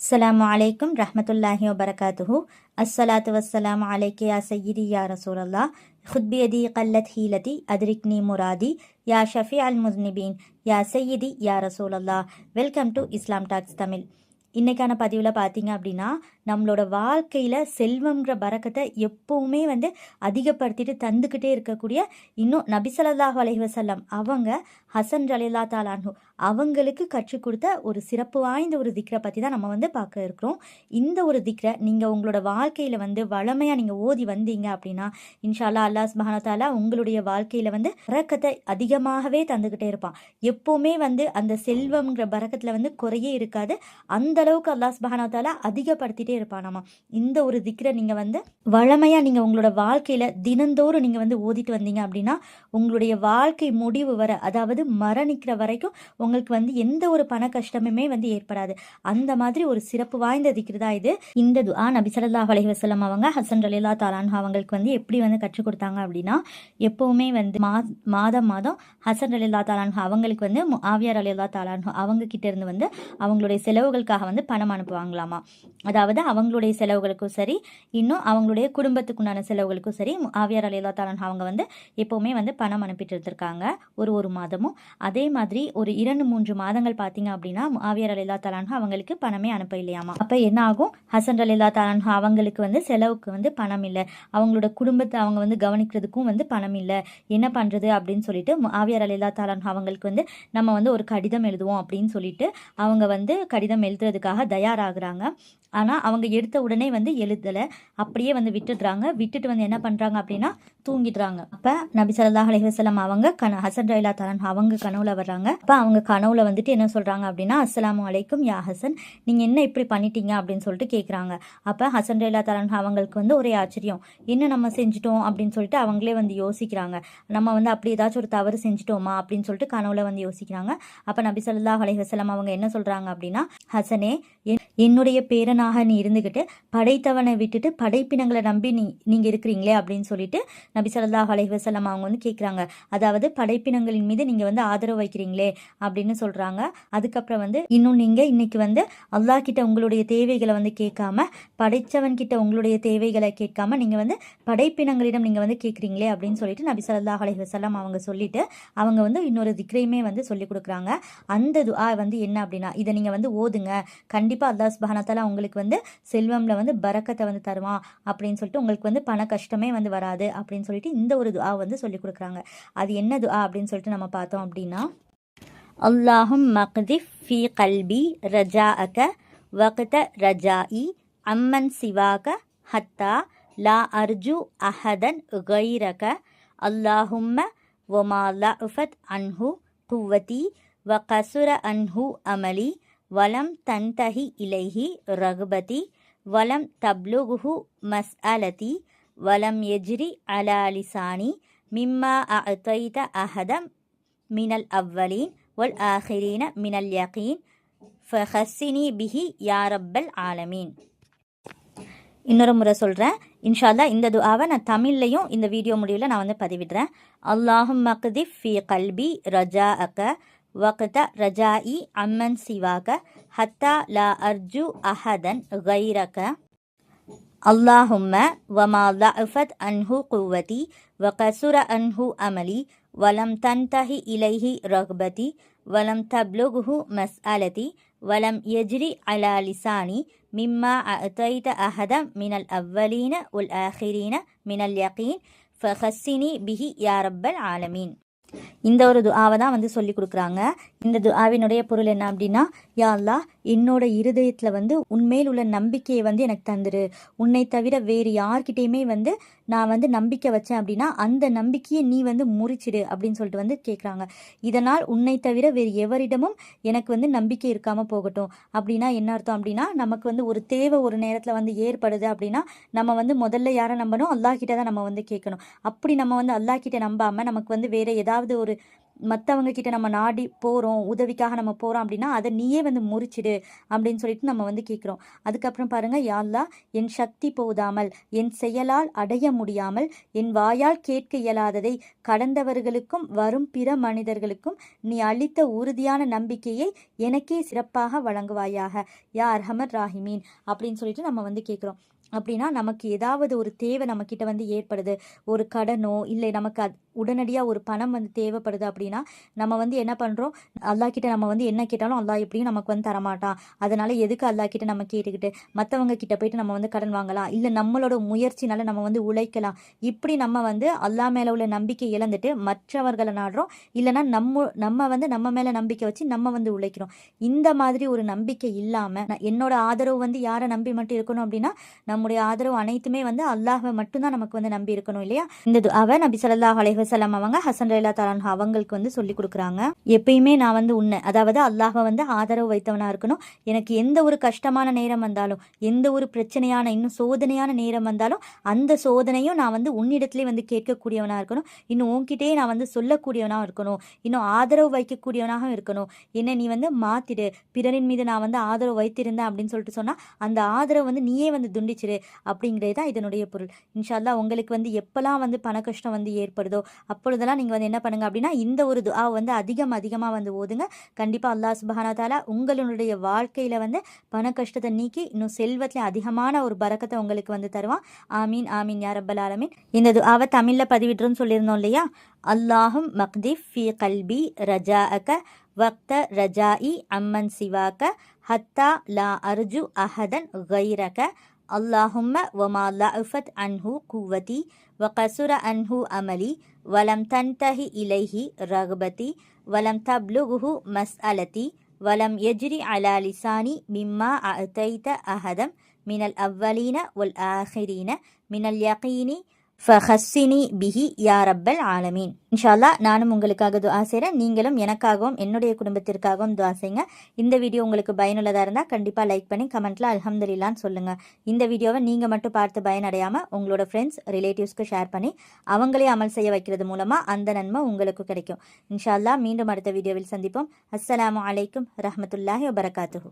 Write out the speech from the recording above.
அஸ்ஸலாமு அலைக்கும் ரஹ்மத்துல்லாஹி வபரகாத்துஹு. அஸ்ஸலாத்து வஸ்ஸலாமு அலைக்க யா சய்யிதி யா ரசூலல்லாஹ். ஹுத் பியதி கல்லத் ஹீலதி அதிரிக்னி முராதி யா ஷஃபி அல் முஸ்னிபீன் யா சய்யிதி யா ரசூலல்லாஹ். Welcome to Islam talks Tamil. இன்றைக்கான பதிவில் பார்த்தீங்க அப்படின்னா, நம்மளோட வாழ்க்கையில் செல்வம்ங்கிற பரக்கத்தை எப்போவுமே அதிகப்படுத்திட்டு தந்துக்கிட்டே இருக்கக்கூடிய இன்னும் நபி ஸல்லல்லாஹு அலைஹி வஸல்லம் அவங்க ஹசன் ரலியல்லாஹு தஆலா அன்ஹு அவங்களுக்கு கற்றுக் கொடுத்த ஒரு சிறப்பு வாய்ந்த ஒரு திக்ரை பற்றி தான் நம்ம பார்க்க இருக்கிறோம். இந்த ஒரு திக்ரை நீங்கள் உங்களோட வாழ்க்கையில் வளமையாக நீங்கள் ஓதி வந்தீங்க அப்படின்னா இன்ஷா அல்லாஹ் அல்லாஹ் சுப்ஹானஹு வ தஆலா உங்களுடைய வாழ்க்கையில் பரக்கத்தை அதிகமாகவே தந்துக்கிட்டே இருப்பான். எப்போவுமே அந்த செல்வம்ங்கிற பரக்கத்தில் குறையே இருக்காது. அந்த அளவுக்கு அல்லாஹ் சுப்ஹானஹு வ தஆலா அதிகப்படுத்திட்டே இருப்பானாமா. இந்த ஒரு திக்ரை நீங்கள் வளமையாக நீங்கள் உங்களோட வாழ்க்கையில் தினந்தோறும் நீங்கள் ஓதிட்டு வந்தீங்க அப்படின்னா உங்களுடைய வாழ்க்கை முடிவு வர, அதாவது மரணிக்கிற வரைக்கும் உங்களுக்கு எந்த ஒரு பண கஷ்டமுமே ஏற்படாது. அந்த மாதிரி ஒரு சிறப்பு வாய்ந்த திக்ர் தான் இது. இந்த துஆ நபி ஸல்லல்லாஹு அலைஹி வஸல்லம் அவங்க ஹசன் ரலியல்லாஹு தஆலா அன்ஹு அவங்களுக்கு எப்படி கற்றுக் கொடுத்தாங்க அப்படின்னா, எப்பவுமே மாதம் ஹசன் ரலியல்லாஹு தஆலா அன்ஹு அவங்களுக்கு முஆவியா ரலியல்லாஹு தஆலா அன்ஹு அவங்க கிட்ட இருந்து அவங்களுடைய செலவுகளுக்காக பணம் அனுப்புவாங்களாமா. அதாவது அவங்களுடைய செலவுகளுக்கும் சரி, இன்னும் அவங்களுடைய குடும்பத்துக்குண்டான செலவுகளுக்கும் சரி முஆவியா ரலியல்லாஹு தஆலா அன்ஹு அவங்க எப்பவுமே பணம் அனுப்பிட்டு இருந்திருக்காங்க ஒரு மாதமும். அதே மாதிரி ஒரு 2-3 மாதங்கள் பார்த்தீங்க அப்படின்னா முஆவியா ரலியல்லாஹு தஆலா அன்ஹு அவங்களுக்கு பணமே அனுப்ப இல்லையாமா. அப்போ என்ன ஆகும், ஹசன் ரலியல்லாஹு தஆலா அன்ஹு அவங்களுக்கு செலவுக்கு பணம் இல்லை, அவங்களோட குடும்பத்தை அவங்க கவனிக்கிறதுக்கும் பணம் இல்லை, என்ன பண்ணுறது அப்படின்னு சொல்லிட்டு முஆவியா ரலியல்லாஹு தஆலா அன்ஹு அவங்களுக்கு நம்ம ஒரு கடிதம் எழுதுவோம் அப்படின்னு சொல்லிட்டு அவங்க கடிதம் எழுதுறதுக்காக தயாராகிறாங்க. ஆனால் அவங்க எடுத்த உடனே எழுதலை, அப்படியே விட்டுடுறாங்க. விட்டுட்டு என்ன பண்ணுறாங்க அப்படின்னா தூங்கிடுறாங்க. அப்போ நபி ஸல்லல்லாஹு அலைஹி வஸல்லம் அவங்க ஹசன் ரலியல்லாஹு தஆலா அன்ஹு அவங்க கனவுல வர்றாங்க. அப்போ அவங்க கனவுல என்ன சொல்கிறாங்க அப்படின்னா, அஸ்ஸலாமு அலைக்கும் யா ஹசன், நீங்கள் என்ன இப்படி பண்ணிட்டீங்க அப்படின்னு சொல்லிட்டு கேட்குறாங்க. அப்போ ஹசன் ரலியல்லாஹு தஆலா அன்ஹு அவங்களுக்கு ஒரே ஆச்சரியம், என்ன நம்ம செஞ்சிட்டோம் அப்படின்னு சொல்லிட்டு அவங்களே யோசிக்கிறாங்க. நம்ம அப்படி ஏதாச்சும் ஒரு தவறு செஞ்சிட்டோமா அப்படின்னு சொல்லிட்டு கனவுல யோசிக்கிறாங்க. அப்போ நபி ஸல்லல்லாஹு அலைஹி வஸல்லம் அவங்க என்ன சொல்கிறாங்க அப்படின்னா, ஹசனே, என்னுடைய பேரனாக நீ இருந்துக்கிட்டு படைத்தவனை விட்டுட்டு படைப்பினங்களை நம்பி நீங்கள் இருக்கிறீங்களே அப்படின்னு சொல்லிட்டு நபி ஸல்லல்லாஹு அலைஹி வஸல்லம் அவங்க கேட்குறாங்க. அதாவது படைப்பினங்களின் மீது நீங்கள் ஆதரவு வைக்கிறீங்களே அப்படின்னு சொல்கிறாங்க. அதுக்கப்புறம் இன்னும் நீங்கள் இன்னைக்கு அல்லாஹ் கிட்ட உங்களுடைய தேவைகளை கேட்காம, படைத்தவன் கிட்ட உங்களுடைய தேவைகளை கேட்காம நீங்கள் படைப்பினங்களிடம் நீங்கள் கேட்குறீங்களே அப்படின்னு சொல்லிட்டு நபி ஸல்லல்லாஹு அலைஹி வஸல்லம் அவங்க சொல்லிட்டு அவங்க இன்னொரு திக்ரையுமே சொல்லி கொடுக்குறாங்க. அந்த துஆ என்ன அப்படின்னா, இதை நீங்கள் ஓதுங்க, கண்டிப்பாக அல்லாஹ் சுப்ஹானஹு வ தஆலா உங்களுக்கு செல்வம்ல பரக்கத்தை தருவான் அப்படின்னு சொல்லிட்டு உங்களுக்கு பண கஷ்டமே வராது அப்படின்னு சொல்லிட்டு இந்த ஒரு துஆ சொல்லி கொடுக்குறாங்க. அது என்ன துஆ அப்படின்னு சொல்லிட்டு நம்ம பார்த்தோம் அப்படின்னா, அல்லாஹும் மக்திஃப் ஃபீ கல்பி ரஜாஅக வக்த ரஜாஇ அம்மன் சிவாக ஹத்தா லா அர்ஜு அஹதன் கைரக அல்லாஹும்ம வமா லஅஃபத் அன்ஹு குவதி வகசுர அன்ஹு அமலி வலம் தன்தஹி இலைஹி ரகுபதி வலம் தப்லுகுஹு மஸ்அலதி வலம் யஜ்ரி அலா லிசானி மிம்மா அஅதைத அஹதம் மினல் அவ்வலீன் வல் ஆஹிரீன மினல் யகீன் ஃபஹஸ்ஸினி பிஹி யா ரப்பல் ஆலமீன். இன்னொரு முறை சொல்கிறேன் இன்ஷா அல்லாஹ். இந்த துஆவை நான் தமிழ்லையும் இந்த வீடியோ முடிவில் நான் பதிவிடுறேன். அல்லாஹும் மக்திஃப் ஃபீ கல்பி ரஜாஅக வக்த ரஜாஇ அம்மன் சிவாக ஹத்தா லா அர்ஜு அஹதன் கைரக அல்லாஹும்ம வமா லஅஃபத் அன்ஹு குவதி வகசுர அன்ஹு அமலி வலம் தன்தஹி இலைஹி ரக்பதி வலம் தப்லுகுஹு மஸ்அலதி வலம் யஜ்ரி அலா லிசானி மிம்மா அஅதைத அஹதம் மினல் அவ்வலீன வல் ஆஹிரீன மினல் யகீன் ஃபஹஸ்ஸினி பிஹி யா ரப்பல் ஆலமீன். இந்த ஒரு துஆவை தான் சொல்லி கொடுக்குறாங்க. இந்த துஆவினுடைய பொருள் என்ன அப்படின்னா, யா அல்லாஹ், என்னோட இருதயத்தில் உன்மேல் உள்ள நம்பிக்கையை எனக்கு தந்துரு. உன்னை தவிர வேறு யார்கிட்டையுமே நான் நம்பிக்கை வச்சேன் அப்படின்னா அந்த நம்பிக்கையை நீ முறிச்சிடு அப்படின்னு சொல்லிட்டு கேட்குறாங்க. இதனால் உன்னை தவிர வேறு எவரிடமும் எனக்கு நம்பிக்கை இருக்காமல் போகட்டும். அப்படின்னா என்ன அர்த்தம் அப்படின்னா, நமக்கு ஒரு தேவை ஒரு நேரத்தில் ஏற்படுது அப்படின்னா நம்ம முதல்ல யாரை நம்பணும், அல்லாஹ் கிட்ட தான் நம்ம கேட்கணும். அப்படி நம்ம அல்லாஹ் கிட்ட நம்பாமல் நமக்கு வேறு ஏதாவது ஒரு மற்றவங்க கிட்ட நம்ம நாடி போகிறோம், உதவிக்காக நம்ம போகிறோம் அப்படின்னா அதை நீயே வந்து முறிச்சிடு அப்படின்னு சொல்லிட்டு நம்ம வந்து கேட்குறோம். அதுக்கப்புறம் பாருங்கள், யா அல்லாஹ், என் சக்தி போதாமல், என் செயலால் அடைய முடியாமல், என் வாயால் கேட்க இயலாததை கடந்தவர்களுக்கும் வரும் பிற மனிதர்களுக்கும் நீ அளித்த உறுதியான நம்பிக்கையை எனக்கே சிறப்பாக வழங்குவாயாக யா அர்ஹமர் ராஹிமீன் அப்படின்னு சொல்லிட்டு நம்ம வந்து கேட்குறோம். அப்படின்னா நமக்கு ஏதாவது ஒரு தேவை நம்மக்கிட்ட வந்து ஏற்படுது, ஒரு கடனோ இல்லை நமக்கு உடனடியாக ஒரு பணம் வந்து தேவைப்படுது அப்படின்னா நம்ம வந்து என்ன பண்ணுறோம், அல்லாஹ் கிட்ட நம்ம வந்து என்ன கேட்டாலும் அல்லாஹ் எப்படியும் நமக்கு வந்து தரமாட்டான், அதனால எதுக்கு அல்லாஹ் கிட்ட நம்ம கேட்டுக்கிட்டு மற்றவங்க கிட்ட போயிட்டு நம்ம வந்து கடன் வாங்கலாம், இல்லை நம்மளோட முயற்சினால நம்ம வந்து உழைக்கலாம், இப்படி நம்ம வந்து அல்லாஹ் மேலே உள்ள நம்பிக்கை இழந்துட்டு மற்றவர்களை நாடுறோம், இல்லைன்னா நம்ம வந்து நம்ம மேலே நம்பிக்கை வச்சு நம்ம வந்து உழைக்கிறோம். இந்த மாதிரி ஒரு நம்பிக்கை இல்லாமல் என்னோட ஆதரவு வந்து யாரை நம்பி மட்டும் இருக்கணும் அப்படின்னா நம்முடைய ஆதரவு அனைத்துமே வந்து அல்லாஹ்வை மட்டும்தான் நமக்கு வந்து நம்பி இருக்கணும் இல்லையா. இந்த துஆவை நபி ஸல்லல்லாஹு அலைஹி வஸல்லம் அவங்க ஹசன் ரலியல்லாஹு தஆலா அன்ஹு அவங்களுக்கு வந்து சொல்லி கொடுக்குறாங்க. எப்பயுமே நான் வந்து உன்னை, அதாவது அல்லாஹ்வை வந்து ஆதரவு வைத்தவனா இருக்கணும். எனக்கு எந்த ஒரு கஷ்டமான நேரம் வந்தாலும், எந்த ஒரு பிரச்சனையான இன்னும் சோதனையான நேரம் வந்தாலும் அந்த சோதனையும் நான் வந்து உன்னிடத்திலே வந்து கேட்கக்கூடியவனா இருக்கணும், இன்னும் உன்கிட்டயே நான் வந்து சொல்லக்கூடியவனா இருக்கணும், இன்னும் ஆதரவு வைக்கக்கூடியவனாக இருக்கணும். என்னை நீ வந்து மாத்திடு, பிறரின் மீது நான் வந்து ஆதரவு வைத்திருந்தேன் அப்படின்னு சொல்லிட்டு சொன்னா அந்த ஆதரவு வந்து நீயே வந்து துண்டிச்சிரு அப்படிங்கிறது தான் இதனுடைய பொருள். இன்ஷா அல்லாஹ் உங்களுக்கு வந்து எப்பெல்லாம் வந்து பண கஷ்டம் வந்து ஏற்படுதோ அப்பொழுதெல்லாம் நீங்கள் வந்து என்ன பண்ணுங்க அப்படின்னா இந்த ஒரு துஆ வந்து அதிகமாக வந்து ஓதுங்க. கண்டிப்பாக அல்லாஹ் சுப்ஹானஹு வ தஆலா உங்களுடைய வாழ்க்கையில் வந்து பண கஷ்டத்தை நீக்கி இன்னும் செல்வத்தில் அதிகமான ஒரு பரக்கத்தை உங்களுக்கு வந்து தருவான். ஆமீன் ஆமீன் யா ரப்பல் ஆலமீன். இந்த துஆவை தமிழில் பதிவிட்டுருன்னு சொல்லியிருந்தோம் இல்லையா. அல்லாஹும் மக்திஃப் ஃபி கல்பி ரஜாஅக வக்த ரஜாஇ அம்மன் சிவாக்க ஹத்தா லா அர்ஜு அஹதன் கைரக அல்லாஹும்ம வமா லஅஃபத் அன்ஹு குவதி வகசுர அன்ஹு அமலி வலம் தன்தஹி இலைஹி ரக்பதி வலம் தப்லுகுஹு மஸ்அலதி வலம் யஜ்ரி அலா லிசானி மிம்மா அஅதைத அஹதம் மினல் அவ்வலீன வல் ஆஹிரீன மினல் யகீனி ஃபஹஸ்ஸினி பிஹி யா ரப்பல் ஆலமீன். இன்ஷா அல்லாஹ் நானும் உங்களுக்காக துஆ செய்கிறேன், நீங்களும் எனக்காகவும் என்னுடைய குடும்பத்திற்காகவும் துஆ செய்யுங்க. இந்த வீடியோ உங்களுக்கு பயனுள்ளதாக இருந்தால் கண்டிப்பாக லைக் பண்ணி கமெண்ட்டில் அல்ஹம்துலில்லாஹ்னு சொல்லுங்கள். இந்த வீடியோவை நீங்கள் மட்டும் பார்த்து பயனடையாமல் உங்களோட ஃப்ரெண்ட்ஸ் ரிலேட்டிவ்ஸ்க்கு ஷேர் பண்ணி அவங்களே அமல் செய்ய வைக்கிறது மூலமாக அந்த நன்மை உங்களுக்கு கிடைக்கும். இன்ஷா அல்லாஹ் மீண்டும் அடுத்த வீடியோவில் சந்திப்போம். அஸ்ஸலாமு அலைக்கும் ரஹ்மத்துல்லாஹி வபரகாத்துஹு.